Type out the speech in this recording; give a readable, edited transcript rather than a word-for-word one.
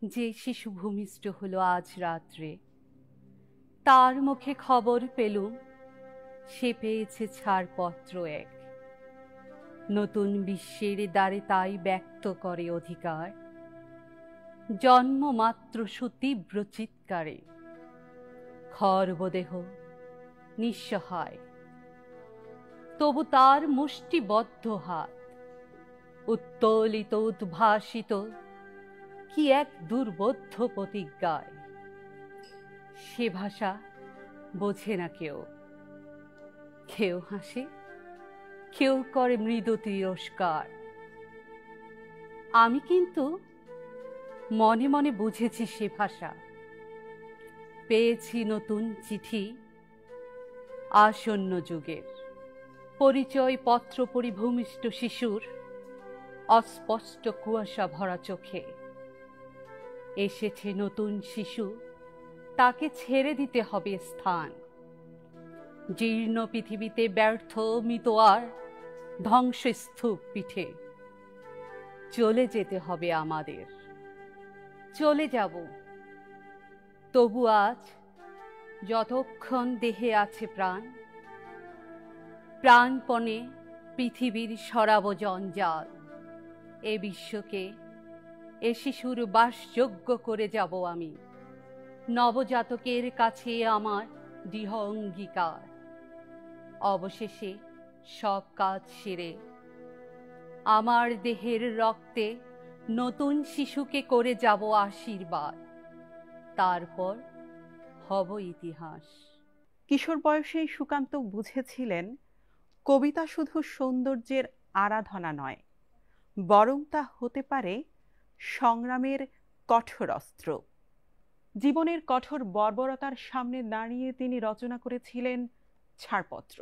যে শিশু ভূমিষ্ঠ হলো আজ রাত্রে, তার মুখে খবর পেলুম সে পেয়েছে ছাড়পত্র এক। নতুন বিশ্বের দ্বারে তাই ব্যক্ত করে অধিকার, জন্মমাত্র সুতীব্র চিৎকারে। খর্বদেহ নিঃসহায়, তবু তার মুষ্টিবদ্ধ হাত উত্তোলিত উদ্ভাসিত কি এক দুর্বোধ্য প্রতিজ্ঞায়। সে ভাষা বোঝে না কেউ, কেউ হাসে, কেউ করে মৃদু তিরস্কার। আমি কিন্তু মনে মনে বুঝেছি সে ভাষা। পেয়েছি নতুন চিঠি আসন্ন যুগের, পরিচয় পত্র পরিভূমিষ্ঠ শিশুর অস্পষ্ট কুয়াশা ভরা চোখে। এসেছে নতুন শিশু, তাকে ছেড়ে দিতে হবে স্থান। জীর্ণ পৃথিবীতে ব্যর্থ মিতোয়ার ধ্বংসস্তূপ পিঠে চলে যেতে হবে আমাদের। চলে যাব, তবু আজ যতক্ষণ দেহে আছে প্রাণ, প্রাণপণে পৃথিবীর সরাব জঞ্জাল। এ বিশ্বকে এ শিশুর বাসযোগ্য করে যাব আমি। নবজাতকের কাছে আমার দৃঢ় অঙ্গীকার। অবশেষে সব কাজ সেরে আমার দেহের রক্তে নতুন শিশুকে করে যাব আশীর্বাদ। তারপর হব ইতিহাস। কিশোর বয়সেই সুকান্ত বুঝেছিলেন কবিতা শুধু সৌন্দর্যের আরাধনা নয়, বরং তা হতে পারে সংগ্রামের কঠোর অস্ত্র। জীবনের কঠোর বর্বরতার সামনে দাঁড়িয়ে তিনি রচনা করেছিলেন ছাড়পত্র।